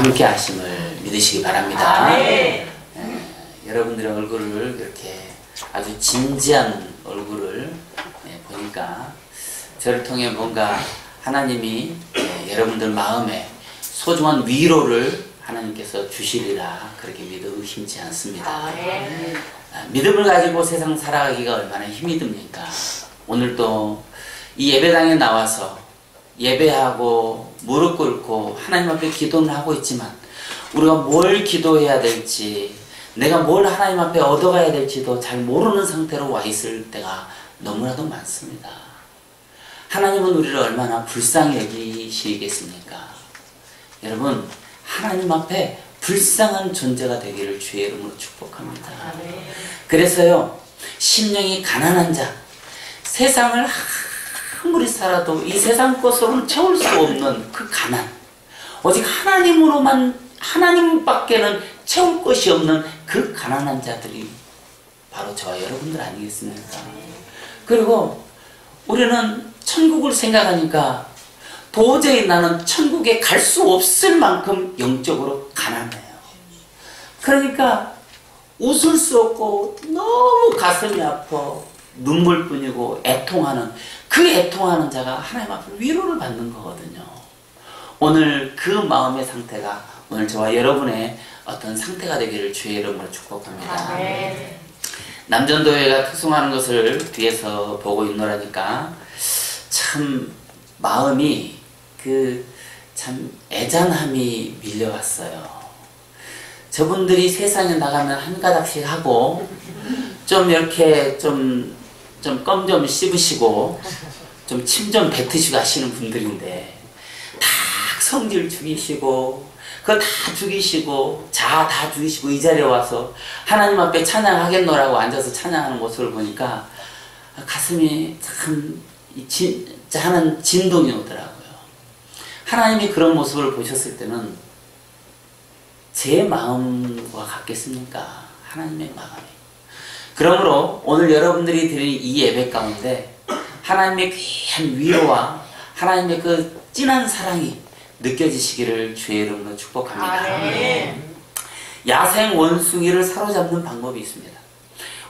함께 하심을 믿으시기 바랍니다. 여러분들의 얼굴을 이렇게 아주 진지한 얼굴을 보니까 저를 통해 뭔가 하나님이 여러분들 마음에 소중한 위로를 하나님께서 주시리라 그렇게 믿어 의심치 않습니다. 믿음을 가지고 세상 살아가기가 얼마나 힘이 듭니까? 오늘도 이 예배당에 나와서 예배하고 무릎 꿇고 하나님 앞에 기도는 하고 있지만 우리가 뭘 기도해야 될지 내가 뭘 하나님 앞에 얻어가야 될지도 잘 모르는 상태로 와 있을 때가 너무나도 많습니다. 하나님은 우리를 얼마나 불쌍히 여기시겠습니까? 여러분, 하나님 앞에 불쌍한 존재가 되기를 주의 이름으로 축복합니다. 그래서요, 심령이 가난한 자, 세상을 아무리 살아도 이 세상 것으로는 채울 수 없는 그 가난, 오직 하나님밖에는 채울 것이 없는 그 가난한 자들이 바로 저와 여러분들 아니겠습니까? 그리고 우리는 천국을 생각하니까 도저히 나는 천국에 갈 수 없을 만큼 영적으로 가난해요. 그러니까 웃을 수 없고 너무 가슴이 아파 눈물뿐이고 애통하는 그 애통하는 자가 하나님 앞에 위로를 받는 거거든요. 오늘 그 마음의 상태가 오늘 저와 여러분의 어떤 상태가 되기를 주의 이름으로 축복합니다. 남전도회가 특송하는 것을 뒤에서 보고 있노라니까 참 마음이 참 애잔함이 밀려왔어요. 저분들이 세상에 나가면 한 가닥씩 하고 좀 이렇게 좀 껌 좀 씹으시고 좀 침 좀 뱉으시고 하시는 분들인데 다 성질 죽이시고 그거 다 죽이시고 다 죽이시고 이 자리에 와서 하나님 앞에 찬양하겠노라고 앉아서 찬양하는 모습을 보니까 가슴이 참 진짜 하는 진동이 오더라고요. 하나님이 그런 모습을 보셨을 때는 제 마음과 같겠습니까? 하나님의 마음이. 그러므로 오늘 여러분들이 드린 이 예배 가운데 하나님의 귀한 위로와 하나님의 그 진한 사랑이 느껴지시기를 주의 이름으로 축복합니다. 야생 원숭이를 사로잡는 방법이 있습니다.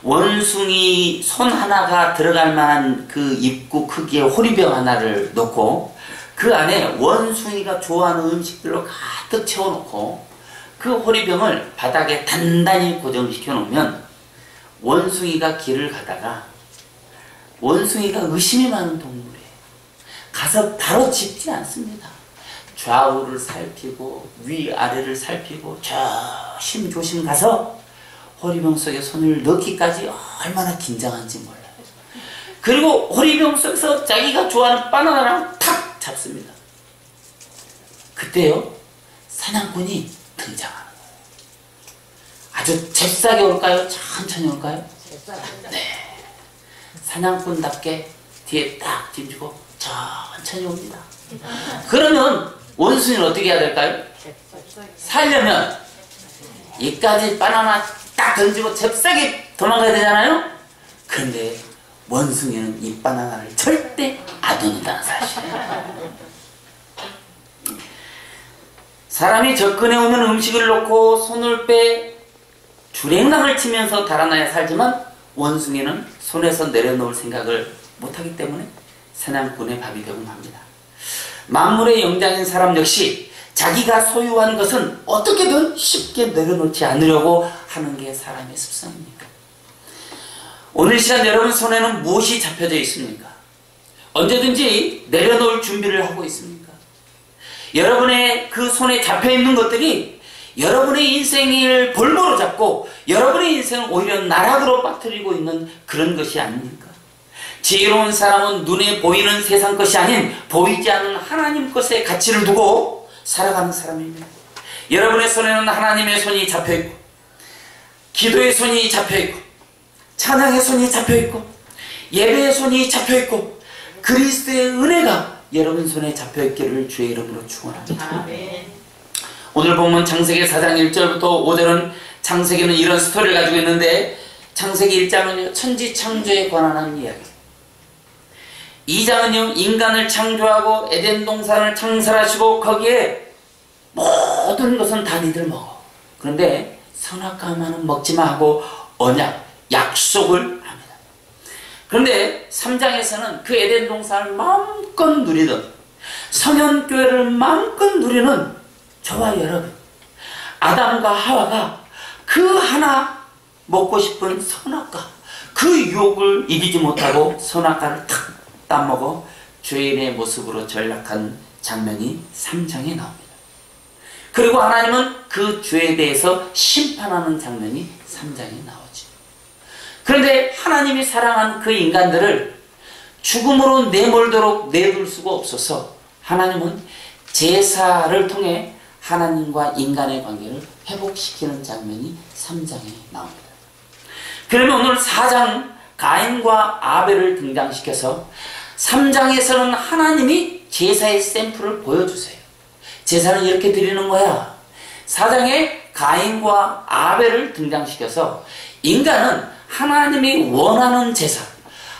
원숭이 손 하나가 들어갈 만한 그 입구 크기의 호리병 하나를 놓고 그 안에 원숭이가 좋아하는 음식들로 가득 채워놓고 그 호리병을 바닥에 단단히 고정시켜 놓으면 원숭이가 길을 가다가 원숭이가 의심이 많은 동물이에요. 가서 바로 짚지 않습니다. 좌우를 살피고 위아래를 살피고 조심조심 가서 호리병 속에 손을 넣기까지 얼마나 긴장한지 몰라요. 그리고 호리병 속에서 자기가 좋아하는 바나나랑 탁 잡습니다. 그때요 사냥꾼이 등장하는 거예요. 아주 잽싸게 올까요? 천천히 올까요? 네. 사냥꾼답게 뒤에 딱 뒤주고 천천히 옵니다. 그러면 원숭이는 어떻게 해야 될까요? 살려면 이까지 바나나 딱 던지고 잽싸게 도망가야 되잖아요? 그런데 원숭이는 이 바나나를 절대 안 얻는다는 사실이에요. 사람이 접근해 오면 음식을 놓고 손을 빼 주랭랑을 치면서 달아나야 살지만 원숭이는 손에서 내려놓을 생각을 못하기 때문에 사냥꾼의 밥이 되곤 합니다. 만물의 영장인 사람 역시 자기가 소유한 것은 어떻게든 쉽게 내려놓지 않으려고 하는 게 사람의 습성입니다. 오늘 시간 여러분 손에는 무엇이 잡혀져 있습니까? 언제든지 내려놓을 준비를 하고 있습니까? 여러분의 그 손에 잡혀있는 것들이 여러분의 인생을 볼모로 잡고 여러분의 인생을 오히려 나락으로 빠뜨리고 있는 그런 것이 아닙니까? 지혜로운 사람은 눈에 보이는 세상 것이 아닌 보이지 않는 하나님 것에 가치를 두고 살아가는 사람입니다. 여러분의 손에는 하나님의 손이 잡혀있고 기도의 손이 잡혀있고 찬양의 손이 잡혀있고 예배의 손이 잡혀있고 그리스도의 은혜가 여러분 손에 잡혀있기를 주의 이름으로 축원합니다. 오늘 보면 창세기 4장 1절부터 5절은 창세기는 이런 스토리를 가지고 있는데 창세기 1장은 천지 창조에 관한 이야기, 2장은요 인간을 창조하고 에덴 동산을 창설하시고 거기에 모든 것은 다 니들 먹어. 그런데 선악과만은 먹지 마 하고 언약, 약속을 합니다. 그런데 3장에서는 그 에덴 동산을 마음껏 누리던, 성현교회를 마음껏 누리는 저와 여러분, 아담과 하와가 그 하나 먹고 싶은 선악과, 그 유혹을 이기지 못하고 선악과를 탁 따먹어 죄인의 모습으로 전락한 장면이 3장에 나옵니다. 그리고 하나님은 그 죄에 대해서 심판하는 장면이 3장에 나오죠. 그런데 하나님이 사랑한 그 인간들을 죽음으로 내몰도록 내둘 수가 없어서 하나님은 제사를 통해 하나님과 인간의 관계를 회복시키는 장면이 3장에 나옵니다. 그러면 오늘 4장 가인과 아벨을 등장시켜서 3장에서는 하나님이 제사의 샘플을 보여주세요. 제사는 이렇게 드리는 거야. 4장에 가인과 아벨을 등장시켜서 인간은 하나님이 원하는 제사,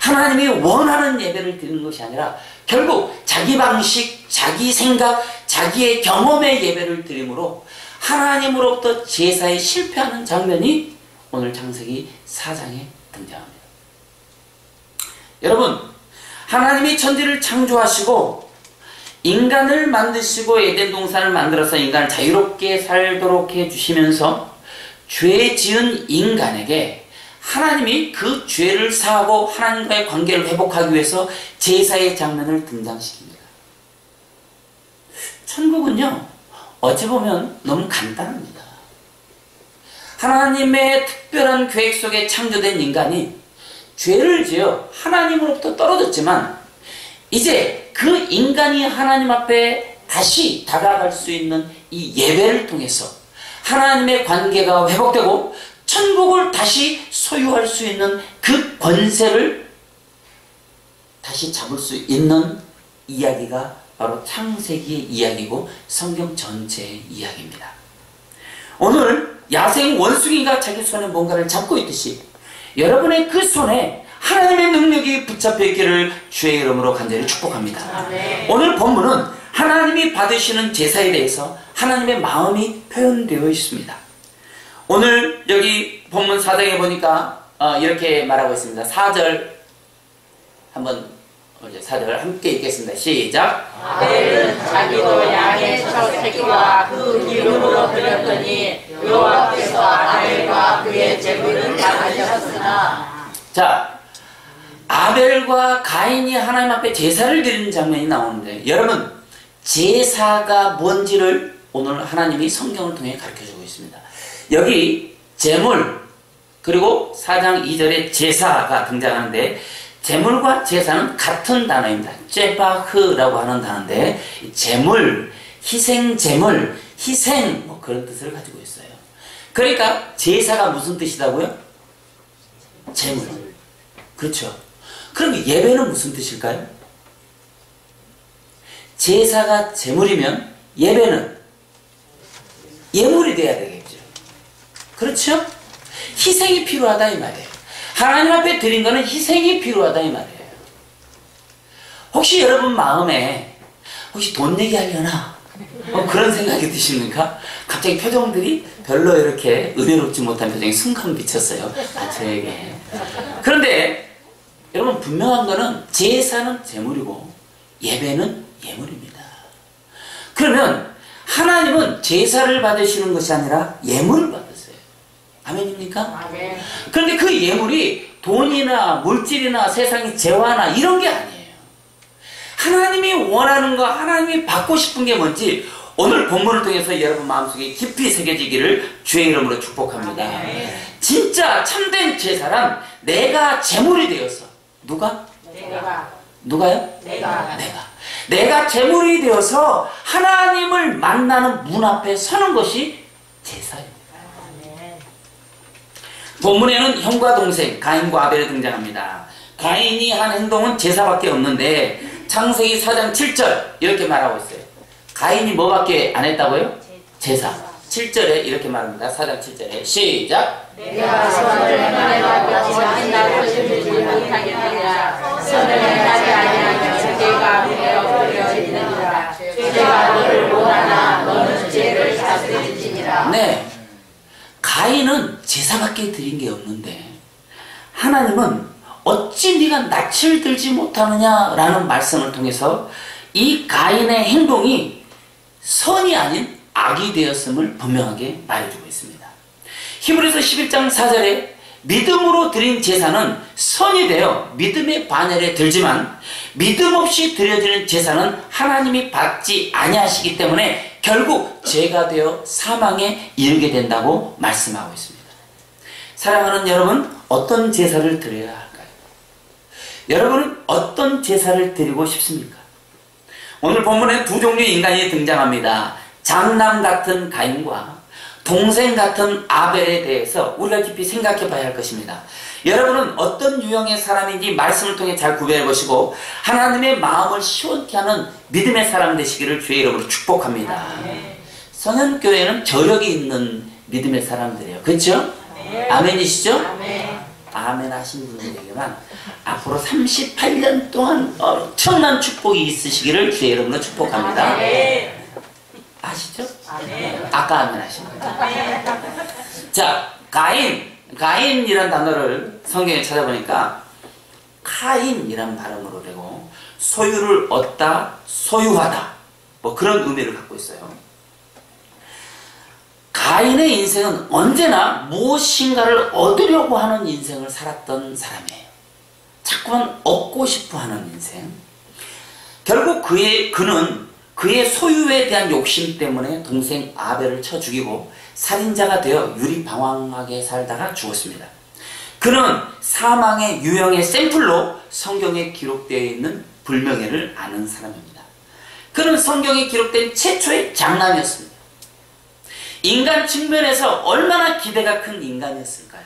하나님이 원하는 예배를 드리는 것이 아니라 결국 자기 방식, 자기 생각, 자기의 경험의 예배를 드림으로 하나님으로부터 제사에 실패하는 장면이 오늘 창세기 4장에 등장합니다. 여러분, 하나님이 천지를 창조하시고 인간을 만드시고 에덴 동산을 만들어서 인간을 자유롭게 살도록 해주시면서 죄 지은 인간에게 하나님이 그 죄를 사하고 하나님과의 관계를 회복하기 위해서 제사의 장면을 등장시킵니다. 천국은요, 어찌 보면 너무 간단합니다. 하나님의 특별한 계획 속에 창조된 인간이 죄를 지어 하나님으로부터 떨어졌지만 이제 그 인간이 하나님 앞에 다시 다가갈 수 있는 이 예배를 통해서 하나님의 관계가 회복되고 천국을 다시 소유할 수 있는 그 권세를 다시 잡을 수 있는 이야기가 바로 창세기의 이야기고 성경 전체의 이야기입니다. 오늘 야생 원숭이가 자기 손에 뭔가를 잡고 있듯이 여러분의 그 손에 하나님의 능력이 붙잡혀 있기를 주의 이름으로 간절히 축복합니다. 아멘. 오늘 본문은 하나님이 받으시는 제사에 대해서 하나님의 마음이 표현되어 있습니다. 오늘 여기 본문 4장에 보니까 이렇게 말하고 있습니다. 4절 한번 4절 함께 읽겠습니다. 시작. 아벨은 자기도 양의 첫 새끼와 그 기름으로 드렸더니 여호와께서 아벨과 그의 제물을 받으셨으나. 자, 아벨과 가인이 하나님 앞에 제사를 드리는 장면이 나오는데 여러분, 제사가 뭔지를 오늘 하나님이 성경을 통해 가르쳐주고 있습니다. 여기 제물, 그리고 4장 2절에 제사가 등장하는데 제물과 제사는 같은 단어입니다. 제바흐라고 하는 단어인데 제물, 희생제물, 희생 뭐 그런 뜻을 가지고 있어요. 그러니까 제사가 무슨 뜻이라고요? 제물. 그렇죠. 그럼 예배는 무슨 뜻일까요? 제사가 제물이면 예배는 예물이 돼야 되겠죠. 그렇죠? 희생이 필요하다 이 말이에요. 하나님 앞에 드린 거는 희생이 필요하다 이 말이에요. 혹시 여러분 마음에 혹시 돈 얘기하려나? 그런 생각이 드십니까? 갑자기 표정들이 별로 이렇게 은혜롭지 못한 표정이 순간 비쳤어요. 저에게. 그런데 여러분 분명한 거는 제사는 제물이고 예배는 예물입니다. 그러면 하나님은 제사를 받으시는 것이 아니라 예물을 받으세요. 아멘입니까? 아멘. 그런데 그 예물이 돈이나 물질이나 세상의 재화나 이런 게 아니에요. 하나님이 원하는 거, 하나님이 받고 싶은 게 뭔지 오늘 본문을 통해서 여러분 마음속에 깊이 새겨지기를 주의 이름으로 축복합니다. 아멘. 진짜 참된 제사란 내가 제물이 되어서 누가? 내가. 누가요? 내가 제물이 되어서 하나님을 만나는 문 앞에 서는 것이 제사입니다. 본문에는 형과 동생 가인과 아벨이 등장합니다. 가인이 한 행동은 제사밖에 없는데 창세기 4장 7절 이렇게 말하고 있어요. 가인이 뭐밖에 안 했다고요? 제사. 7절에 이렇게 말합니다. 4장 7절에 시작. 내가 선을 행하려고 거짓 날을 주지 못하게 하리라. 선을 행하지 아니하면 죄가 내게 엎드려 있느니라. 죄가 너를 원하나 너는 죄를 자주 네. 가인은 제사밖에 드린 게 없는데 하나님은 어찌 네가 낯을 들지 못하느냐라는 말씀을 통해서 이 가인의 행동이 선이 아닌 악이 되었음을 분명하게 말해주고 있습니다. 히브리서 11장 4절에 믿음으로 드린 제사는 선이 되어 믿음의 반열에 들지만 믿음 없이 드려지는 제사는 하나님이 받지 아니하시기 때문에 결국 죄가 되어 사망에 이르게 된다고 말씀하고 있습니다. 사랑하는 여러분, 어떤 제사를 드려야 할까요? 여러분은 어떤 제사를 드리고 싶습니까? 오늘 본문에 두 종류의 인간이 등장합니다. 장남 같은 가인과 동생 같은 아벨에 대해서 우리가 깊이 생각해 봐야 할 것입니다. 여러분은 어떤 유형의 사람인지 말씀을 통해 잘 구별해 보시고 하나님의 마음을 시원케 하는 믿음의 사람 되시기를 주의 이름으로 축복합니다. 성현교회는 저력이 있는 믿음의 사람들이에요. 그렇죠? 아멘이시죠? 아멘 하신 분들에게만 앞으로 38년 동안 엄청난 축복이 있으시기를 주의 이름으로 축복합니다. 아시죠? 아까 아멘 하신 거예요. 자, 가인이란 단어를 성경에 찾아보니까 카인이란 발음으로 되고 소유를 얻다, 소유하다 뭐 그런 의미를 갖고 있어요. 가인의 인생은 언제나 무엇인가를 얻으려고 하는 인생을 살았던 사람이에요. 자꾸만 얻고 싶어하는 인생. 결국 그는 그의 소유에 대한 욕심 때문에 동생 아벨을 쳐 죽이고 살인자가 되어 유리방황하게 살다가 죽었습니다. 그는 사망의 유형의 샘플로 성경에 기록되어 있는 불명예를 아는 사람입니다. 그는 성경에 기록된 최초의 장남이었습니다. 인간 측면에서 얼마나 기대가 큰 인간이었을까요?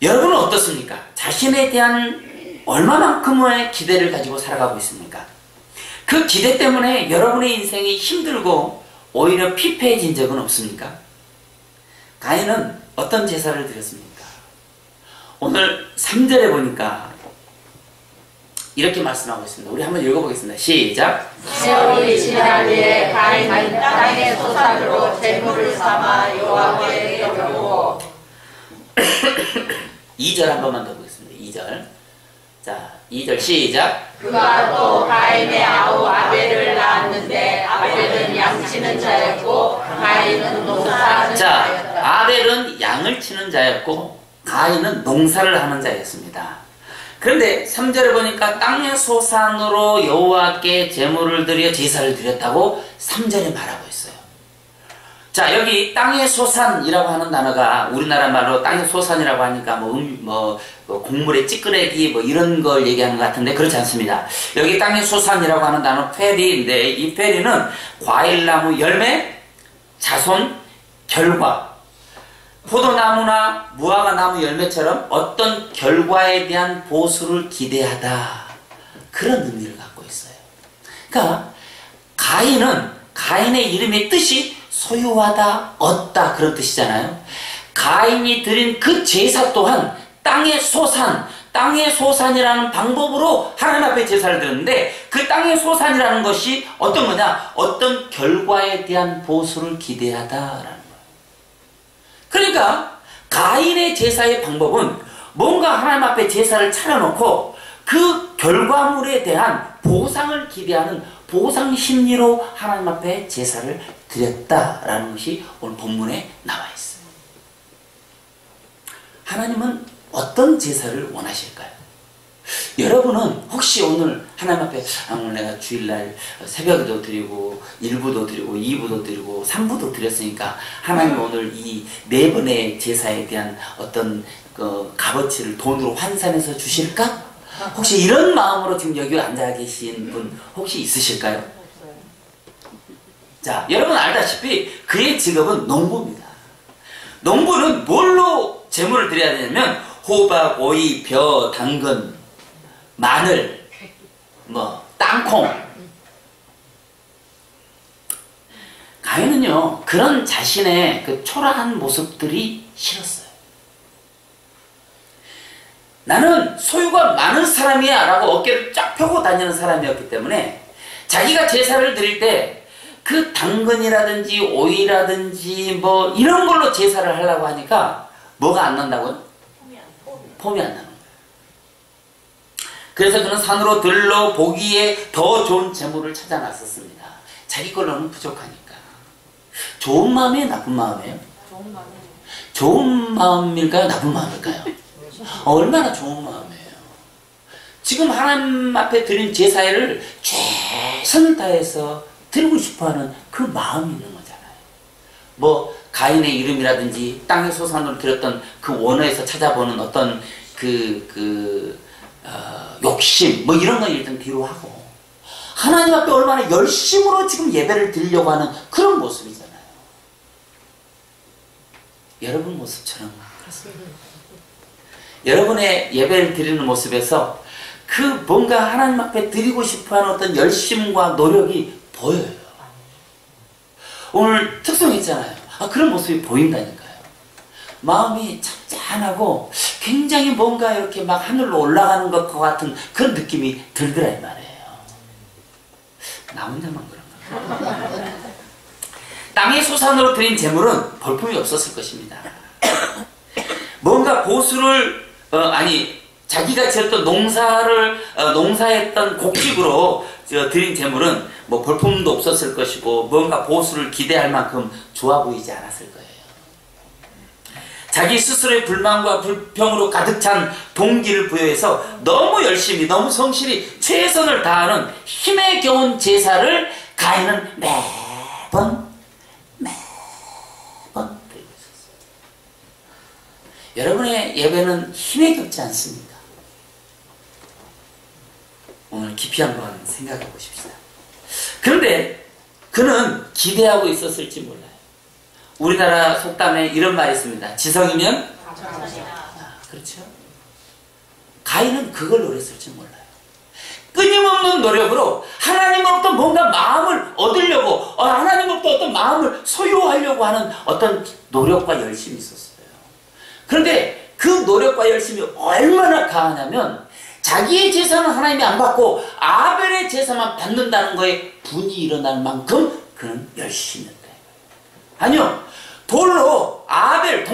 여러분은 어떻습니까? 자신에 대한 얼마만큼의 기대를 가지고 살아가고 있습니까? 그 기대 때문에 여러분의 인생이 힘들고 오히려 피폐해진 적은 없습니까? 가인은 어떤 제사를 드렸습니까? 오늘 3절에 보니까 이렇게 말씀하고 있습니다. 우리 한번 읽어보겠습니다. 시작. 세월이 지난 후에 가인은 땅의 소산으로 제물을 삼아 여호와께 드렸고 2절 한 번만 더 보겠습니다. 2절. 자, 2절 시작. 그가 또 가인의 아우 아벨을 낳았는데 아벨은 양치는 자였고 가인은 농사하는 자, 자였다. 아벨은 양을 치는 자였고 가인은 농사를 하는 자였습니다. 그런데 3절에 보니까 땅의 소산으로 여호와께 제물을 드려 제사를 드렸다고 3절에 말하고 있어요. 자, 여기 땅의 소산이라고 하는 단어가 우리나라 말로 땅의 소산이라고 하니까 곡물의 찌끄레기 이런 걸 얘기하는 것 같은데 그렇지 않습니다. 여기 땅의 소산이라고 하는 단어 페리인데 이 페리는 과일나무 열매, 자손, 결과, 포도나무나 무화과나무 열매처럼 어떤 결과에 대한 보수를 기대하다 그런 의미를 갖고 있어요. 그러니까 가인의 이름의 뜻이 소유하다, 얻다 그런 뜻이잖아요. 가인이 드린 그 제사 또한 땅의 소산이라는 방법으로 하나님 앞에 제사를 드렸는데 그 땅의 소산이라는 것이 어떤 거냐? 어떤 결과에 대한 보수를 기대하다라는 거예요. 그러니까 가인의 제사의 방법은 뭔가 하나님 앞에 제사를 차려놓고 그 결과물에 대한 보상을 기대하는 보상 심리로 하나님 앞에 제사를 드렸다라는 것이 오늘 본문에 나와 있어요. 하나님은 어떤 제사를 원하실까요? 여러분은 혹시 오늘 하나님 앞에 오늘 내가 주일날 새벽에도 드리고 1부도 드리고 2부도 드리고 3부도 드렸으니까 하나님 오늘 이 4번의 제사에 대한 어떤 그 값어치를 돈으로 환산해서 주실까? 혹시 이런 마음으로 지금 여기 앉아 계신 분 혹시 있으실까요? 자, 여러분 알다시피 그의 직업은 농부입니다. 농부는 뭘로 제물을 드려야 되냐면 호박, 오이, 벼, 당근, 마늘, 땅콩. 가인은요 그런 자신의 그 초라한 모습들이 싫었어요. 나는 소유가 많은 사람이야 라고 어깨를 쫙 펴고 다니는 사람이었기 때문에 자기가 제사를 드릴 때 그 당근이라든지 오이라든지 뭐 이런 걸로 제사를 하려고 하니까 뭐가 안 난다고요? 폼이 안 나는 거예요. 그래서 그는 산으로 들러 보기에 더 좋은 재물을 찾아 나섰습니다. 자기 걸로는 부족하니까. 좋은 마음이에요? 나쁜 마음이에요? 좋은 마음이에요. 좋은 마음일까요? 나쁜 마음일까요? 얼마나 좋은 마음이에요. 지금 하나님 앞에 드린 제사를 최선을 다해서 드리고 싶어하는 그 마음이 있는 거잖아요. 뭐 가인의 이름이라든지 땅의 소산으로 드렸던 그 원어에서 찾아보는 어떤 욕심 뭐 이런 건 일단 뒤로 하고 하나님 앞에 얼마나 열심으로 지금 예배를 드리려고 하는 그런 모습이잖아요. 여러분 모습처럼 그렇습니다. 여러분의 예배를 드리는 모습에서 그 뭔가 하나님 앞에 드리고 싶어하는 어떤 열심과 노력이 보여요. 오늘 특성했잖아요. 그런 모습이 보인다니까요. 마음이 찬찬하고 굉장히 뭔가 이렇게 막 하늘로 올라가는 것과 같은 그런 느낌이 들더라 이 말이에요. 나 혼자만 그런가? 땅의 소산으로 드린 재물은 볼품이 없었을 것입니다. 뭔가 보수를 자기가 지었던 농사했던 곡식으로 드린 재물은 뭐 볼품도 없었을 것이고 뭔가 보수를 기대할 만큼 좋아 보이지 않았을 거예요. 자기 스스로의 불만과 불평으로 가득 찬 동기를 부여해서 너무 열심히 너무 성실히 최선을 다하는 힘에 겨운 제사를 가인은 매번 드리고 있었어요. 여러분의 예배는 힘에 겹지 않습니까? 오늘 깊이 한번 생각해 보십시다. 그런데 그는 기대하고 있었을지 몰라요. 우리나라 속담에 이런 말이 있습니다. 지성이면 그렇죠. 가인은 그걸 노렸을지 몰라요. 끊임없는 노력으로 하나님으로부터 뭔가 마음을 얻으려고 하나님으로부터 어떤 마음을 소유하려고 하는 어떤 노력과 열심이 있었어요. 그런데 그 노력과 열심이 얼마나 강하냐면 자기의 제사는 하나님이 안 받고 아벨의 제사만 받는다는 거에 분이 일어날 만큼 그는 열심히 했다. 아니요. 돌로 아벨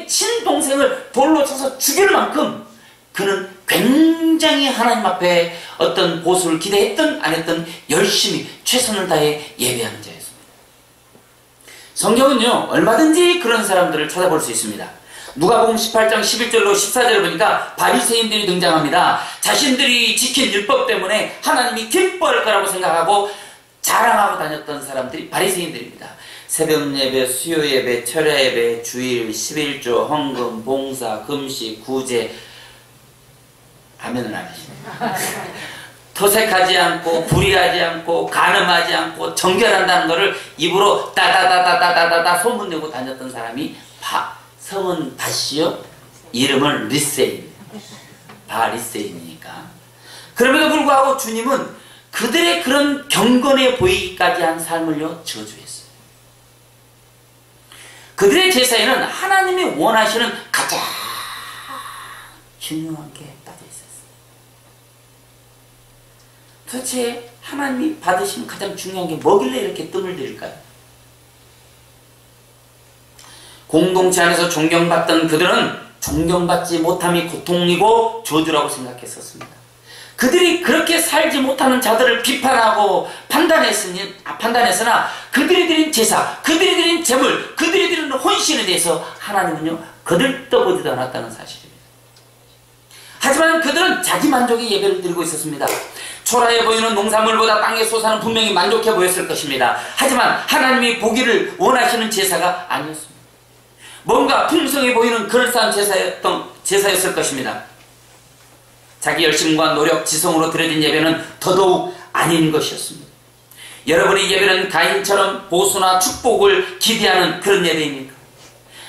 친동생을 돌로 쳐서 죽일 만큼 그는 굉장히 하나님 앞에 어떤 보수를 기대했든 안 했든 열심히 최선을 다해 예배하는 자였습니다. 성경은요 얼마든지 그런 사람들을 찾아볼 수 있습니다. 누가복음 18장 11절로 14절을 보니까 바리새인들이 등장합니다. 자신들이 지킨 율법 때문에 하나님이 기뻐할 거라고 생각하고 자랑하고 다녔던 사람들이 바리새인들입니다. 새벽 예배, 수요 예배, 철야 예배, 주일, 11조, 헌금, 봉사, 금식, 구제 하면은 안 하십니다. 토색하지 않고 불의하지 않고 간음하지 않고 정결한다는 것을 입으로 따다다다다다다 소문내고 다녔던 사람이 성은 바시요 이름은 리세인 바리세인이니까. 그럼에도 불구하고 주님은 그들의 그런 경건해 보이기까지 한 삶을요 저주했어요. 그들의 제사에는 하나님이 원하시는 가장 중요한 게 빠져 있었어요. 도대체 하나님이 받으시는 가장 중요한 게 뭐길래 이렇게 뜸을 들일까요? 공동체 안에서 존경받던 그들은 존경받지 못함이 고통이고 저주라고 생각했었습니다. 그들이 그렇게 살지 못하는 자들을 비판하고 판단했으나 그들이 드린 제사, 그들이 드린 제물, 그들이 드린 혼신에 대해서 하나님은요 거들떠보지도 않았다는 사실입니다. 하지만 그들은 자기 만족의 예배를 드리고 있었습니다. 초라해 보이는 농산물보다 땅의 소산은 분명히 만족해 보였을 것입니다. 하지만 하나님이 보기를 원하시는 제사가 아니었습니다. 뭔가 풍성해 보이는 그럴싸한 제사였을 것입니다. 자기 열심과 노력, 지성으로 드려진 예배는 더더욱 아닌 것이었습니다. 여러분의 예배는 가인처럼 보수나 축복을 기대하는 그런 예배입니까?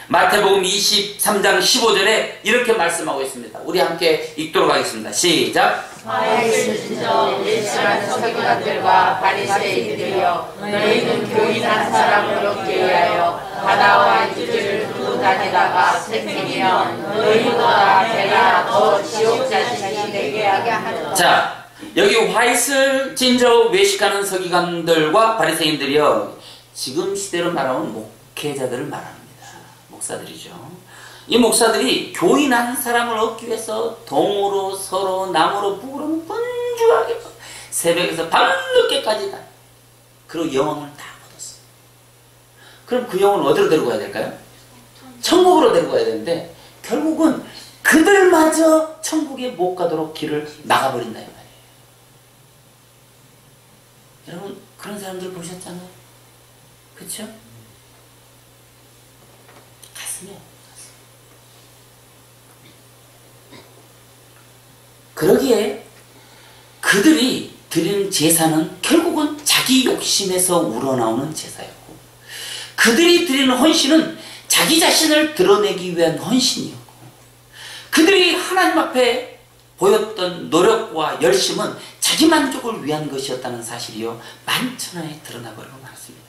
마태복음 23장 15절에 이렇게 말씀하고 있습니다. 우리 함께 읽도록 하겠습니다. 시작! 말씀하시죠. 예시한 서기관들과 바리새인들이여, 너희는 교인 한 사람을 얻기 위하여 바다와 육지를 두루 다니다가 생기면 너희보다 배가 더 지옥 자식이 되게 하게 하노라. 자, 여기 화이슬 진저 외식하는 서기관들과 바리새인들이요, 지금 시대로 말하면 목회자들을 말합니다. 목사들이죠. 이 목사들이 교인한 사람을 얻기 위해서 동으로 서로 나무로 북으로 분주하게 새벽에서 밤늦게까지 다, 그리고 영혼을 다 얻었어요. 그럼 그 영혼을 어디로 데리고 가야 될까요? 천국으로 데리고 가야 되는데 결국은 그들마저 천국에 못 가도록 길을 막아버린다 이 말이에요. 여러분 그런 사람들 보셨잖아요. 그렇죠? 가슴이요. 그러기에 그들이 드리는 제사는 결국은 자기 욕심에서 우러나오는 제사였고, 그들이 드리는 헌신은 자기 자신을 드러내기 위한 헌신이었고, 그들이 하나님 앞에 보였던 노력과 열심은 자기 만족을 위한 것이었다는 사실이요 만천하에 드러나버리고 말았습니다.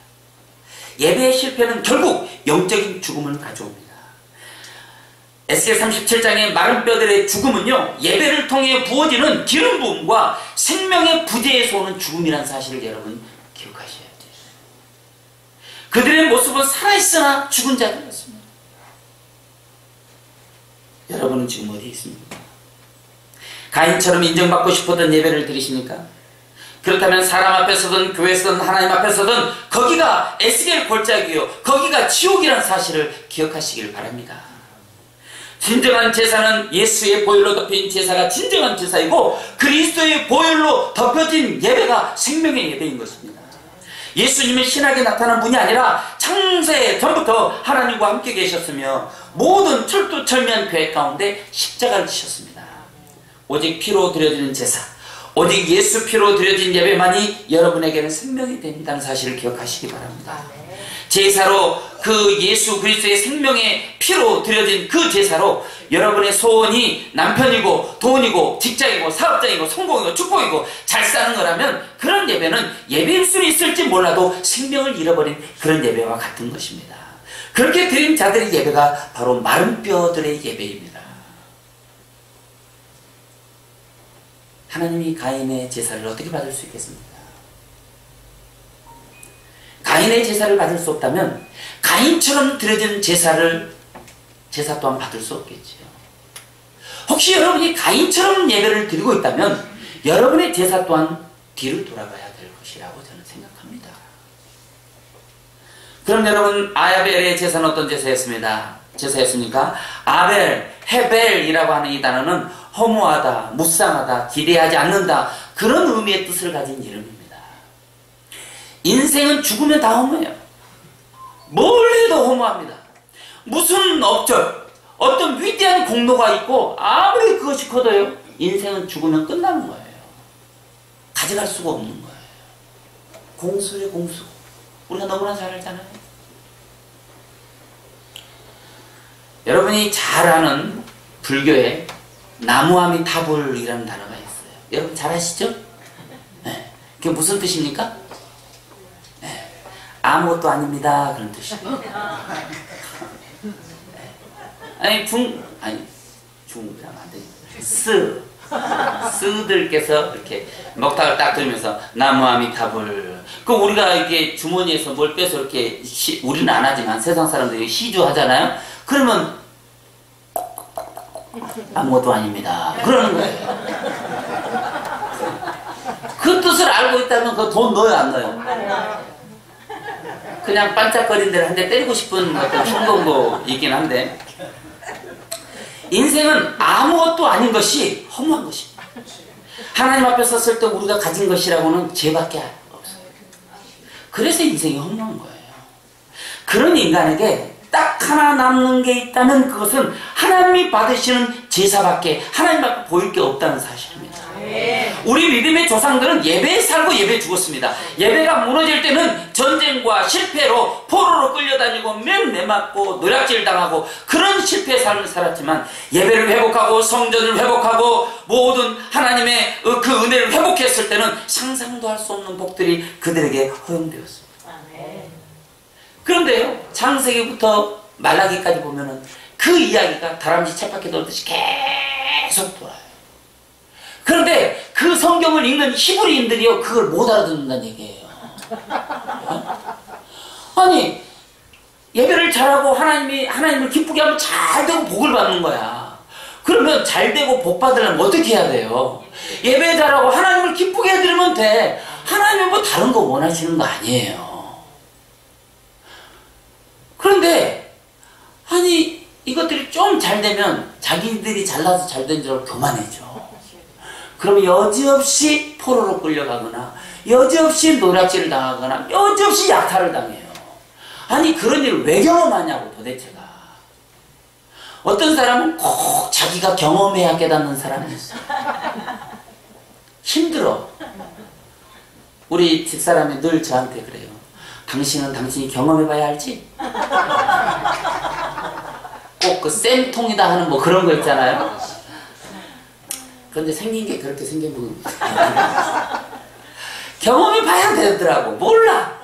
예배의 실패는 결국 영적인 죽음을 가져옵니다. 에스겔 37장의 마른 뼈들의 죽음은요, 예배를 통해 부어지는 기름 부음과 생명의 부재에서 오는 죽음이라는 사실을 여러분 기억하셔야 돼요. 그들의 모습은 살아있으나 죽은 자들이었습니다. 여러분은 지금 어디에 있습니까? 가인처럼 인정받고 싶었던 예배를 드리십니까? 그렇다면 사람 앞에서든 교회에서든 하나님 앞에서든 거기가 에스겔 골짜기요, 거기가 지옥이라는 사실을 기억하시길 바랍니다. 진정한 제사는 예수의 보혈로 덮인 제사가 진정한 제사이고, 그리스도의 보혈로 덮여진 예배가 생명의 예배인 것입니다. 예수님의 신학에 나타난 분이 아니라 창세 전부터 하나님과 함께 계셨으며 모든 철두철미한 계획 가운데 십자가를 지셨습니다. 오직 피로 드려지는 제사, 오직 예수 피로 드려진 예배만이 여러분에게는 생명이 된다는 사실을 기억하시기 바랍니다. 제사로, 그 예수 그리스도의 생명의 피로 드려진 그 제사로 여러분의 소원이 남편이고 돈이고 직장이고 사업장이고 성공이고 축복이고 잘 사는 거라면, 그런 예배는 예배일 수는 있을지 몰라도 생명을 잃어버린 그런 예배와 같은 것입니다. 그렇게 드린 자들의 예배가 바로 마른 뼈들의 예배입니다. 하나님이 가인의 제사를 어떻게 받을 수 있겠습니까? 가인의 제사를 받을 수 없다면 가인처럼 드려진 제사 또한 받을 수 없겠지요. 혹시 여러분이 가인처럼 예배를 드리고 있다면 여러분의 제사 또한 뒤를 돌아가야 될 것이라고 저는 생각합니다. 그럼 여러분, 아벨의 제사는 어떤 제사였습니까? 아벨, 헤벨이라고 하는 이 단어는 허무하다, 묵상하다, 기대하지 않는다, 그런 의미의 뜻을 가진 이름입니다. 인생은 죽으면 다 허무해요. 뭘 해도 허무합니다. 무슨 업적, 어떤 위대한 공로가 있고 아무리 그것이 커도요, 인생은 죽으면 끝나는 거예요. 가져갈 수가 없는 거예요. 공수의 공수. 우리가 너무나 잘 알잖아요. 여러분이 잘 아는 불교에 나무아미타불이라는 단어가 있어요. 여러분 잘 아시죠? 네. 그게 무슨 뜻입니까? 네. 아무것도 아닙니다, 그런 뜻이에요. 중국이라면 안 되죠. 스들께서 이렇게 먹탁을 딱 들으면서 나무아미타불. 그 우리가 이게 주머니에서 뭘 빼서 이렇게 우리는 안 하지만 세상 사람들이 시주 하잖아요. 그러면 아무것도 아닙니다, 그러는 거예요. 그 뜻을 알고 있다면 그 돈 넣어요, 안 넣어요? 그냥 반짝거리는 데를 한 대 때리고 싶은 어떤 충동도 있긴 한데, 인생은 아무것도 아닌 것이 허무한 것입니다. 하나님 앞에 섰을 때 우리가 가진 것이라고는 죄밖에 없어요. 그래서 인생이 허무한 거예요. 그런 인간에게 딱 하나 남는 게 있다면 그것은 하나님이 받으시는 제사밖에, 하나님 밖에 보일 게 없다는 사실입니다. 우리 믿음의 조상들은 예배에 살고 예배에 죽었습니다. 예배가 무너질 때는 전쟁과 실패로 포로로 끌려다니고 매 맞고 노략질 당하고 그런 실패의 삶을 살았지만, 예배를 회복하고 성전을 회복하고 모든 하나님의 그 은혜를 회복했을 때는 상상도 할 수 없는 복들이 그들에게 허용되었습니다. 그런데요, 창세기부터 말라기까지 보면은 그 이야기가 다람쥐 쳇바퀴 돌듯이 계속 돌아요. 그런데 그 성경을 읽는 히브리인들이요 그걸 못 알아듣는다는 얘기예요. 아니 예배를 잘하고 하나님을 기쁘게 하면 잘 되고 복을 받는 거야. 그러면 잘 되고 복 받으려면 어떻게 해야 돼요? 예배 잘하고 하나님을 기쁘게 해드리면 돼. 하나님은 뭐 다른 거 원하시는 거 아니에요. 그런데 아니 이것들이 좀 잘 되면 자기들이 잘나서 잘 된 줄 알고 교만해져. 그러면 여지없이 포로로 끌려가거나 여지없이 노략질을 당하거나 여지없이 약탈을 당해요. 아니 그런 일을 왜 경험하냐고 도대체가. 어떤 사람은 꼭 자기가 경험해야 깨닫는 사람이 있어. 힘들어. 우리 집사람이 늘 저한테 그래요. 당신은 당신이 경험해봐야 알지? 꼭 그 쌤통이다 하는 뭐 그런 거 있잖아요. 그런데 생긴 게 그렇게 생겨보면 경험해봐야 되더라고. 몰라.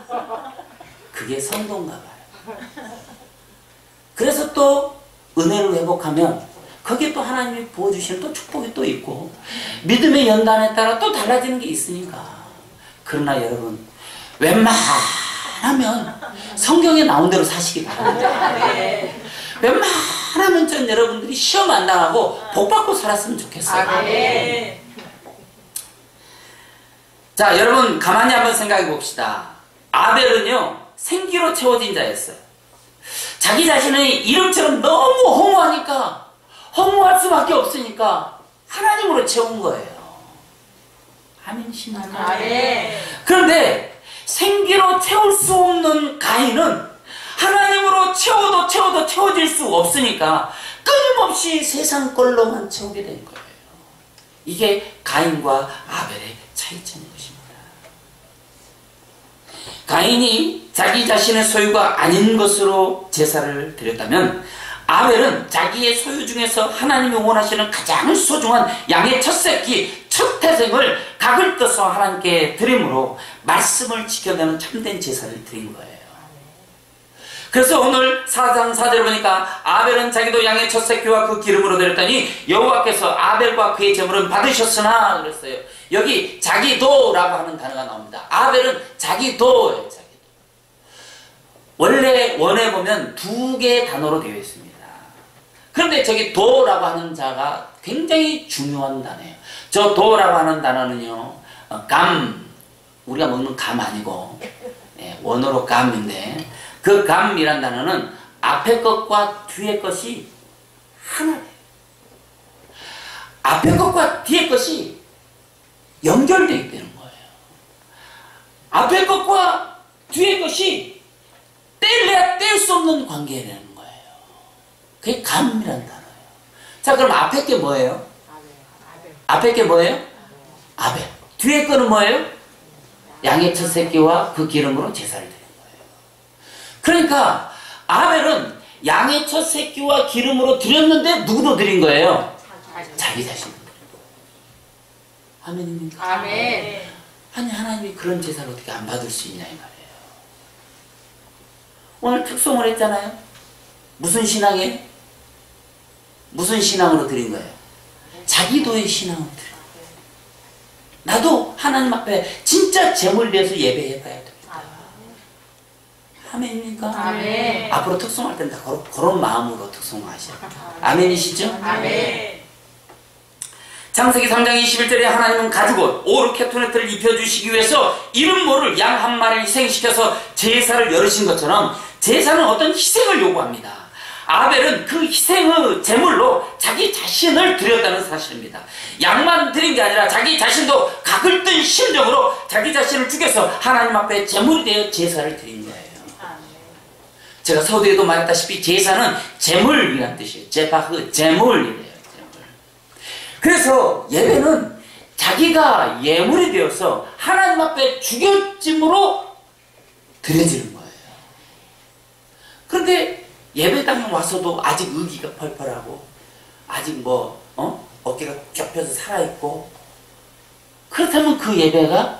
그게 성도인가 봐요. 그래서 또 은혜를 회복하면 거기에 또 하나님이 부어주시는 또 축복이 또 있고 믿음의 연단에 따라 또 달라지는 게 있으니까. 그러나 여러분 웬만하면 성경에 나온 대로 사시기 바랍니다. 웬만하면 전 여러분들이 시험 안 당하고 복 받고 살았으면 좋겠어요. 자 여러분 가만히 한번 생각해 봅시다. 아벨은요 생기로 채워진 자였어요. 자기 자신의 이름처럼 너무 허무하니까 허무할 수밖에 없으니까 하나님으로 채운 거예요. 아멘이십니까? 그런데 생기로 채울 수 없는 가인은 하나님으로 채워도 채워질 수 없으니까 끊임없이 세상 걸로만 채우게 된 거예요. 이게 가인과 아벨의 차이점인 것입니다. 가인이 자기 자신의 소유가 아닌 것으로 제사를 드렸다면 아벨은 자기의 소유 중에서 하나님이 원하시는 가장 소중한 양의 첫 새끼, 첫 태생을 각을 떠서 하나님께 드림으로 말씀을 지켜내는 참된 제사를 드린 거예요. 그래서 오늘 4장 4절을 보니까 아벨은 자기도 양의 첫 새끼와 그 기름으로 드렸더니 여호와께서 아벨과 그의 제물은 받으셨으나 그랬어요. 여기 자기도라고 하는 단어가 나옵니다. 아벨은 자기도예요. 자기도. 원래 원에 보면 두 개의 단어로 되어 있습니다. 그런데 저기 도라고 하는 자가 굉장히 중요한 단어예요. 저 도라고 하는 단어는요 감, 우리가 먹는 감 아니고 원어로 감인데 그 감이란 단어는 앞에 것과 뒤에 것이 하나예요. 앞에 것과 뒤에 것이 연결되어 있다는 거예요. 앞에 것과 뒤에 것이 뗄래야 뗄 수 없는 관계라는 거예요. 그게 감이란 단어예요. 자 그럼 앞에 게 뭐예요? 앞에 게 뭐예요? 아벨. 뒤에 거는 뭐예요? 양의 첫 새끼와 그 기름으로 제사를 드린 거예요. 그러니까 아벨은 양의 첫 새끼와 기름으로 드렸는데 누구도 드린 거예요? 자기 자신도 드린 거예요. 아멘입니까? 아멘. 아니 하나님이 그런 제사를 어떻게 안 받을 수 있냐 이 말이에요. 오늘 특송을 했잖아요. 무슨 신앙이에요? 무슨 신앙으로 드린 거예요? 자기도의 신앙으로 드린 거예요. 나도 하나님 앞에 진짜 제물 내서 예배해봐야 됩니다. 아멘입니까? 아멘. 앞으로 특송할 때는 다 그런 마음으로 특송하셔야 돼요. 아멘이시죠? 아멘. 창세기 3장 21절에 하나님은 가죽옷 오르케토네트를 입혀주시기 위해서 이름 모를 양 한 마리를 희생시켜서 제사를 열으신 것처럼 제사는 어떤 희생을 요구합니다. 아벨은 그 희생의 제물로 자기 자신을 드렸다는 사실입니다. 양만 드린 게 아니라 자기 자신도 각을 뜬 심정으로 자기 자신을 죽여서 하나님 앞에 제물이 되어 제사를 드린 거예요. 제가 서두에도 말했다시피 제사는 제물이란 뜻이에요. 제바흐, 제물이래요. 제물. 그래서 예배는 자기가 예물이 되어서 하나님 앞에 죽여짐으로 드려지는 거예요. 그런데 예배당에 와서도 아직 의기가 펄펄하고 아직 어깨가 겹혀서 살아있고 그렇다면 그 예배가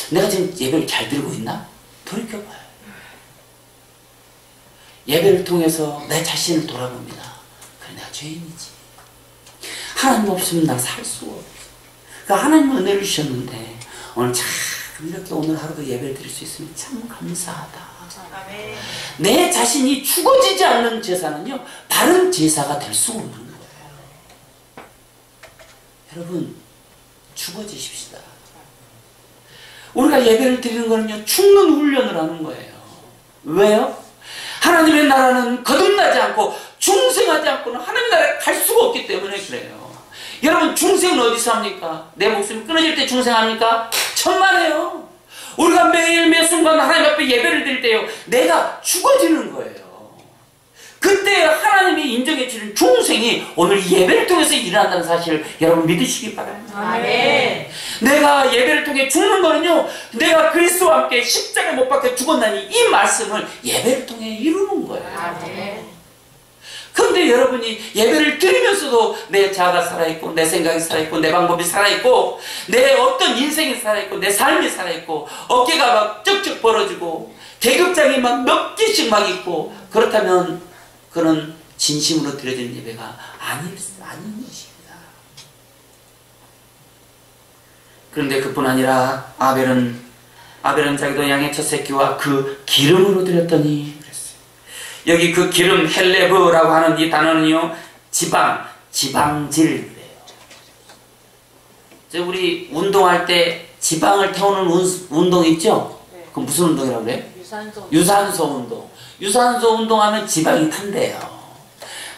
내가 지금 예배를 잘 드리고 있나? 돌이켜봐요. 예배를 통해서 내 자신을 돌아봅니다. 그래 내가 죄인이지. 하나님 없으면 난 살 수가 없어. 그 하나님 은혜를 주셨는데 오늘 참 이렇게 오늘 하루도 예배를 드릴 수 있으면 참 감사하다. 아멘. 내 자신이 죽어지지 않는 제사는요 바른 제사가 될 수 없는 거예요. 여러분 죽어지십시다. 우리가 예배를 드리는 거는요 죽는 훈련을 하는 거예요. 왜요? 하나님의 나라는 거듭나지 않고 중생하지 않고는 하나님의 나라에 갈 수가 없기 때문에 그래요. 여러분 중생은 어디서 합니까? 내 목숨이 끊어질 때 중생합니까? 천만에요. 우리가 매일 매 순간 하나님 앞에 예배를 드릴 때요 내가 죽어지는 거예요. 그때 하나님이 인정해 주는 중생이 오늘 예배를 통해서 일어난다는 사실을 여러분 믿으시기 바랍니다. 아멘. 내가 예배를 통해 죽는 거는요 내가 그리스도와 함께 십자가에 못 박혀 죽었나니 이 말씀을 예배를 통해 이루는 거예요. 아멘. 그런데 여러분이 예배를 드리면서도 내 자아가 살아있고 내 생각이 살아있고 내 방법이 살아있고 내 어떤 인생이 살아있고 내 삶이 살아있고 어깨가 막 쩍쩍 벌어지고 계급장이 막 몇 개씩 막 있고 그렇다면 그는 진심으로 드려진 예배가 아닌 것입니다. 그런데 그뿐 아니라 아벨은 자기도 양의 첫 새끼와 그 기름으로 드렸더니 그랬어요. 여기 그 기름 헬레브라고 하는 이 단어는요 지방질 그래요. 우리 운동할 때 지방을 태우는 운동 있죠? 그건 무슨 운동이라고 그래요? 유산소 운동. 유산소 운동하면 지방이 탄대요.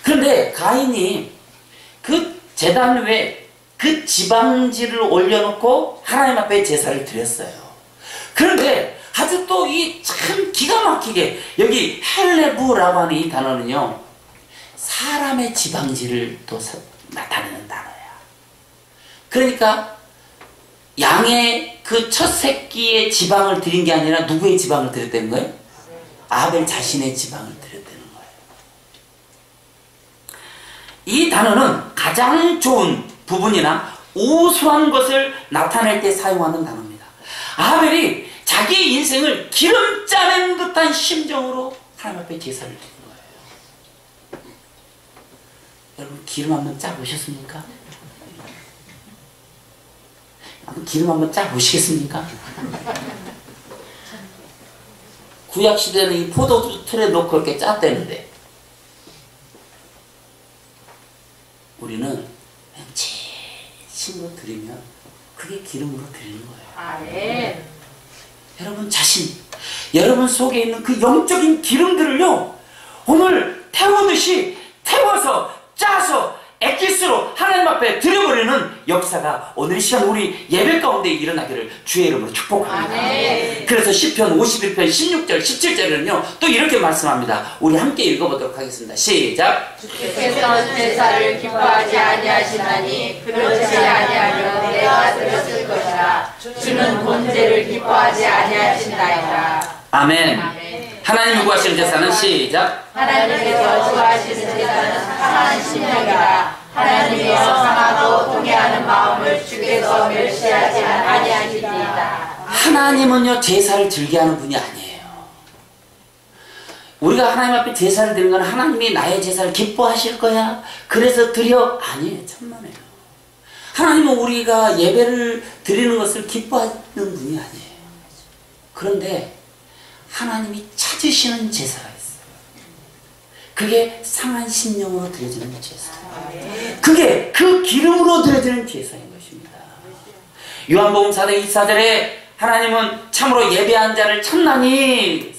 그런데 가인이 그 제단 위에 그 지방질을 올려놓고 하나님 앞에 제사를 드렸어요. 그런데 아주 또 이 참 기가 막히게 여기 헬레브라고 하는 이 단어는요 사람의 지방질을 또 나타내는 단어야. 그러니까 양의 그 첫 새끼의 지방을 드린 게 아니라 누구의 지방을 드렸다는 거예요? 아벨 자신의 지방을 드렸다는 거예요. 이 단어는 가장 좋은 부분이나 우수한 것을 나타낼 때 사용하는 단어입니다. 아벨이 자기의 인생을 기름 짜낸 듯한 심정으로 하나님 앞에 제사를 드린 거예요. 여러분 기름 한번 짜 보셨습니까? 기름 한번 짜 보시겠습니까? 구약 시대는 이 포도 틀에 놓고 이렇게 짰대는데 우리는 진심으로 드리면 그게 기름으로 드리는 거예요. 아멘. 여러분 자신, 여러분 속에 있는 그 영적인 기름들을요 오늘 태우듯이 태워서 짜서 엑기스로 하나님 앞에 드려버리는 역사가 오늘 이 시간 우리 예배 가운데 일어나기를 주의 이름으로 축복합니다. 아멘. 그래서 시편 51편 16절 17절에는요 또 이렇게 말씀합니다. 우리 함께 읽어보도록 하겠습니다. 시작. 주께서 제사를 기뻐하지 아니하시나니 그렇지 아니하면 내가 드렸을 것이라. 주는 본제를 기뻐하지 아니하신다이다. 아멘. 아멘. 하나님이 구하시는 제사는 시작. 하나님께서 좋아하시는 제사는 상한 심령이라. 하나님께서 상하고 동의하는 마음을 주께서 멸시하지 아니하시리이다. 하나님은요 제사를 즐겨하는 분이 아니에요. 우리가 하나님 앞에 제사를 드리는 건 하나님이 나의 제사를 기뻐하실 거야 그래서 드려 아니에요. 천만에요. 하나님은 우리가 예배를 드리는 것을 기뻐하는 분이 아니에요. 그런데 하나님이 찾으시는 제사가 있어요. 그게 상한 심령으로 드려지는 제사예요. 그게 그 기름으로 드려지는 제사인 것입니다. 요한복음 4장 24절에 하나님은 참으로 예배한 자를 찾나니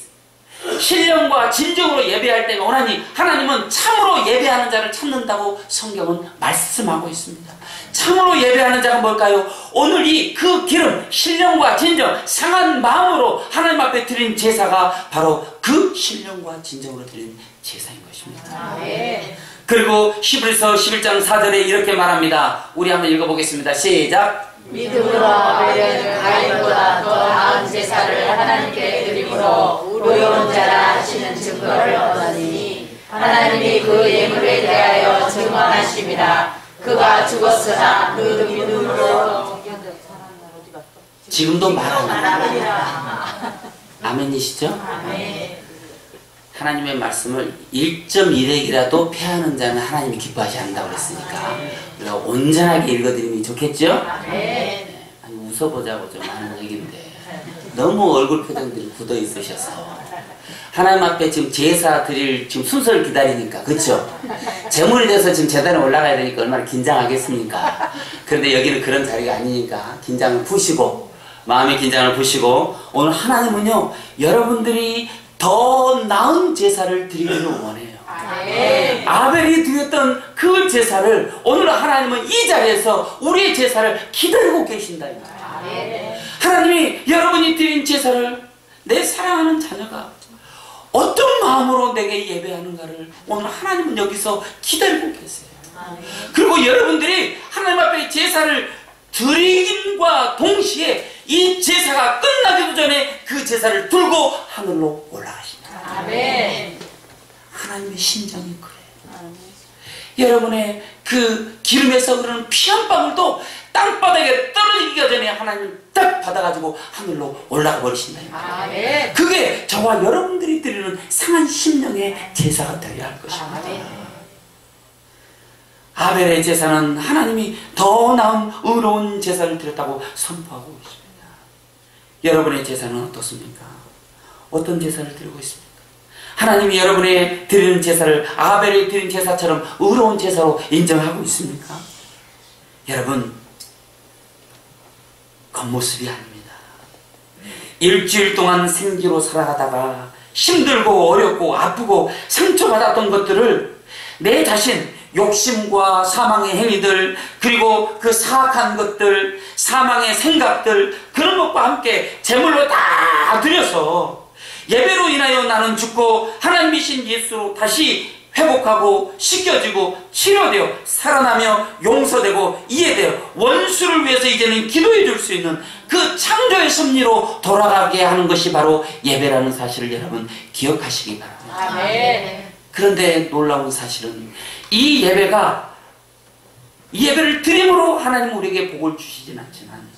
신령과 진정으로 예배할 때가 오나니 하나님은 참으로 예배하는 자를 찾는다고 성경은 말씀하고 있습니다. 참으로 예배하는 자가 뭘까요? 오늘 이 그 기름, 신령과 진정, 상한 마음으로 하나님 앞에 드린 제사가 바로 그 신령과 진정으로 드린 제사인 것입니다. 아멘. 그리고 히브리서 11장 4절에 이렇게 말합니다. 우리 한번 읽어보겠습니다. 시작. 믿음으로 아벨은 가인보다 더 나은 제사를 하나님께 드림으로 의로운 자라 하시는 증거를 얻으니 하나님이 그 예물에 대하여 증언하심이라. 그가 죽었으나 그 믿음으로 지금도 말합니다. 아멘이시죠? 아멘. 하나님의 말씀을 1.1핵이라도 폐하는 자는 하나님이 기뻐하지 않는다고 그랬으니까 우리가 온전하게 읽어드리면 좋겠죠? 네. 아니, 웃어보자고 좀 하는 얘기인데 너무 얼굴 표정들이 굳어 있으셔서 하나님 앞에 지금 제사 드릴 지금 순서를 기다리니까, 그렇죠? 제물이 돼서 지금 제단에 올라가야 되니까 얼마나 긴장하겠습니까? 그런데 여기는 그런 자리가 아니니까 긴장을 푸시고, 마음의 긴장을 푸시고, 오늘 하나님은요 여러분들이 더 나은 제사를 드리기를 원해요. 아벨이 드렸던 그 제사를 오늘 하나님은 이 자리에서 우리의 제사를 기다리고 계신다. 하나님이 여러분이 드린 제사를 내 사랑하는 자녀가 어떤 마음으로 내게 예배하는가를 오늘 하나님은 여기서 기다리고 계세요. 그리고 여러분들이 하나님 앞에 제사를 드림과 동시에 이 제사가 끝나기도 전에 그 제사를 들고 하늘로 올라가십니다. 아멘. 하나님의 심정이 그래요. 여러분의 그 기름에서 흐르는 피 한 방울도 땅바닥에 떨어지기 전에 하나님은 딱 받아가지고 하늘로 올라가 버리신다. 아멘. 그게 저와 여러분들이 드리는 상한 심령의 제사가 되어야 할 것입니다. 아멘. 아벨의 제사는 하나님이 더 나은 의로운 제사를 드렸다고 선포하고 있습니다. 여러분의 제사는 어떻습니까? 어떤 제사를 드리고 있습니까? 하나님이 여러분의 드리는 제사를 아벨이 드린 제사처럼 의로운 제사로 인정하고 있습니까? 여러분, 겉모습이 아닙니다. 일주일 동안 생기로 살아가다가 힘들고 어렵고 아프고 상처받았던 것들을 내 자신, 욕심과 사망의 행위들, 그리고 그 사악한 것들, 사망의 생각들, 그런 것과 함께 제물로 다 드려서 예배로 인하여 나는 죽고 하나님이신 예수로 다시 회복하고 씻겨지고 치료되어 살아나며 용서되고 이해되어 원수를 위해서 이제는 기도해 줄 수 있는 그 창조의 섭리로 돌아가게 하는 것이 바로 예배라는 사실을 여러분 기억하시기 바랍니다. 아멘. 그런데 놀라운 사실은 이 예배를 드림으로 하나님 우리에게 복을 주시진 않지만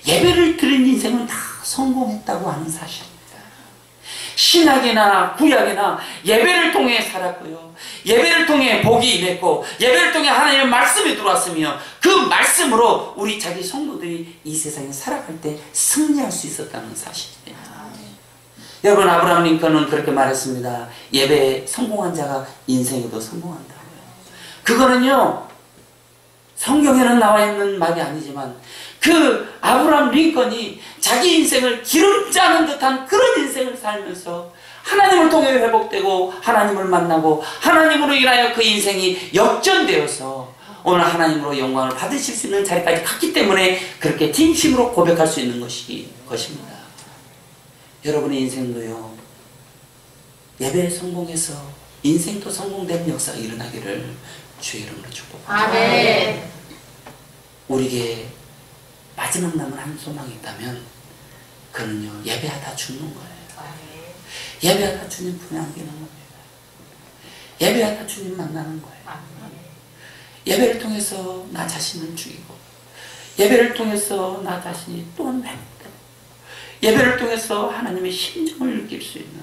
예배를 드린 인생은 다 성공했다고 하는 사실입니다. 신약이나 구약이나 예배를 통해 살았고요, 예배를 통해 복이 임했고, 예배를 통해 하나님의 말씀이 들어왔으며 그 말씀으로 우리 자기 성도들이 이 세상에 살아갈 때 승리할 수 있었다는 사실입니다. 여러분, 아브라함 링컨은 그렇게 말했습니다. 예배에 성공한 자가 인생에도 성공한다고요. 그거는요 성경에는 나와 있는 말이 아니지만 그 아브라함 링컨이 자기 인생을 기름 짜는 듯한 그런 인생을 살면서 하나님을 통해 회복되고 하나님을 만나고 하나님으로 인하여 그 인생이 역전되어서 오늘 하나님으로 영광을 받으실 수 있는 자리까지 갔기 때문에 그렇게 진심으로 고백할 수 있는 것입니다. 여러분의 인생도요 예배에 성공해서 인생도 성공되는 역사가 일어나기를 주의 이름으로 축복합니다. 아멘. 우리에게 마지막 남은 한 소망이 있다면 그는요 예배하다 죽는 거예요. 예배하다 주님 품에 안기는 겁니다. 예배하다 주님 만나는 거예요. 예배를 통해서 나 자신을 죽이고, 예배를 통해서 나 자신이 또한 회복되고, 예배를 통해서 하나님의 심정을 느낄 수 있는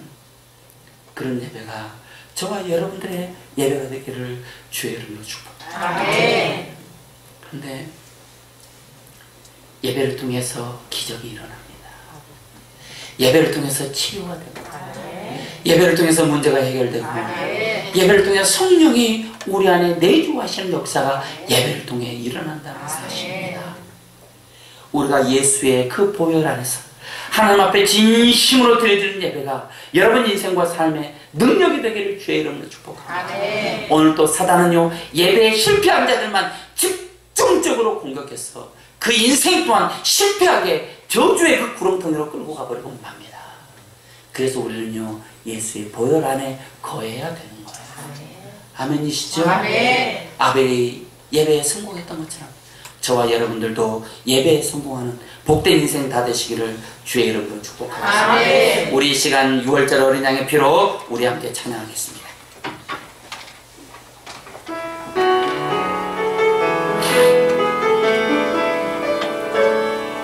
그런 예배가 저와 여러분들의 예배가 되기를 주의 이름으로 축복합니다. 그런데 예배를 통해서 기적이 일어납니다. 예배를 통해서 치유가 되고, 예배를 통해서 문제가 해결되고, 예배를 통해서 성령이 우리 안에 내주하시는 역사가 예배를 통해 일어난다는 사실입니다. 우리가 예수의 그 보혈 안에서 하나님 앞에 진심으로 드려지는 예배가 여러분 인생과 삶의 능력이 되기를 주의 이름으로 축복합니다. 오늘 또 사단은요 예배에 실패한 자들만 집중적으로 공격해서 그 인생 또한 실패하게 저주의 그 구렁텅이로 끌고 가버리고 맙니다. 그래서 우리는요 예수의 보혈 안에 거해야 되는 거예요. 아멘이시죠? 아멘. 아벨이 예배에 성공했던 것처럼 저와 여러분들도 예배에 성공하는 복된 인생 다 되시기를 주의 이름으로 축복합니다. 아멘. 우리 이 시간 6월절 어린 양의 피로 우리 함께 찬양하겠습니다.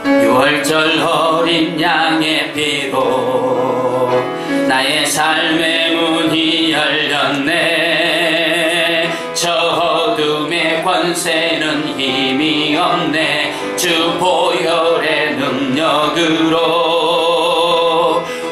6월절 어린 양의 피로 나의 삶의 문이 덕으로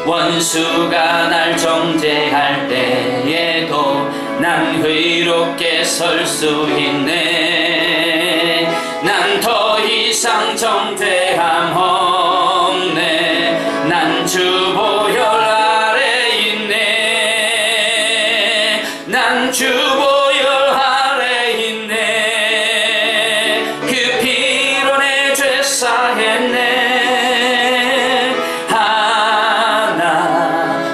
원수가 날 정죄할 때에도 난 의롭게 설 수 있네. 난 더 이상 정죄함 없네. 난 주 보혈 아래 있네. 난 주 보혈 아래 있네. 그 피로 내 죄 사했네.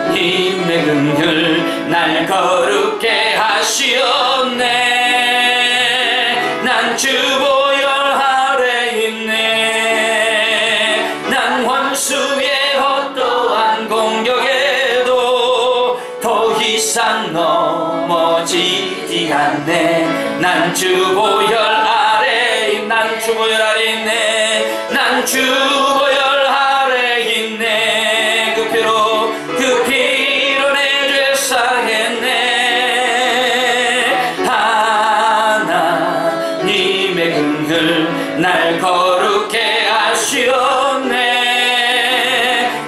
하나님의 긍휼 날 거룩게 하시었네. 난 주 보혈 아래 있네. 난 원수의 어떠한 공격에도 더 이상 넘어지지 않네. 난 주 보혈 아래, 난 주 보혈 아래 있네. 난 주 보혈 아래 있네. 그 피로 내 죄 사했네. 하나님의 긍휼 날 거룩게 하시었네.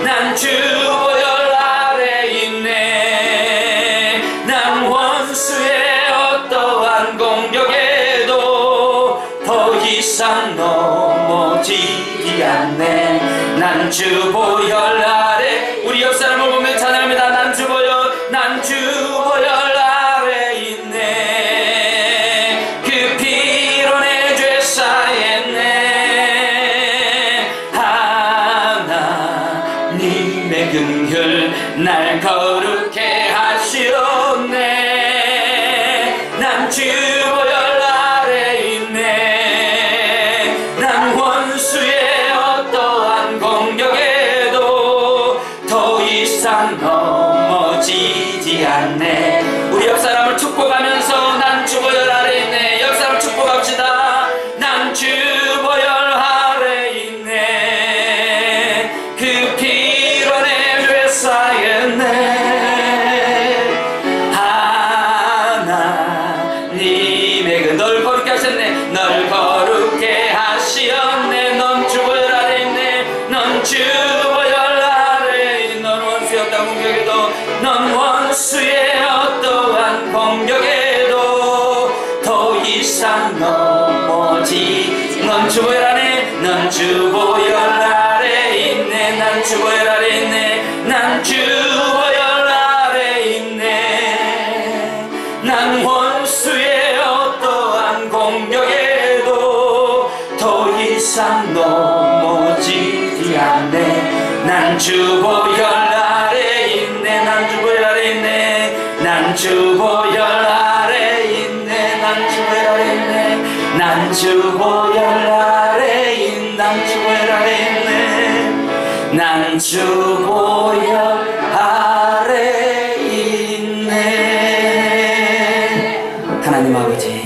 난 주 보혈 아래 있네. 난 원수의 어떠한 공격에도 더 이상 넘어지지 않네. 난 주 보혈 아래, 우리 옆 사람을 보며 찬양합니다. 난 주 보혈 아래 있네. 그 피로 내 죄 사했네. 하나님의 긍휼 날 거룩게 하시었네. 난 주 보혈 아래 있네. 난 원수의 어떠한 공격에도 더 이상 넘어지지 않네. 우리 옆 사람을 축복하면서 난 주 보혈 아래 있네. 옆 사람 축복합시다. 난 주 보혈 아래 있네. 그 피로 내 죄 사했네. 하나님의 널 거룩게 하셨네. 널 거룩게 하시었네. 넌 주 보혈 아래 있네. 넌 주 보혈 아래 있네. 넌 원수의 어떠한 공격에도, 넌 원수의 어떠한 공격에도 더 이상 넘어지. 넌 주 보혈 아래, 넌 주 보혈 아래 있네. 난 주 보혈 아래 있네. 난 주 보혈 아래 있네. 난 원수의 어떠한 공격에도 더 이상 넘어지지 않네. 난 주 보혈 아래 있네. 난 주 보혈 아래 있네. 난 주 보혈 아래 있네. 난 주 보혈 아래 있네. 난 주 보혈 아래 있네. 난 주 보혈 아래 있네. 난 주 보혈 아래 있네. 하나님 아버지,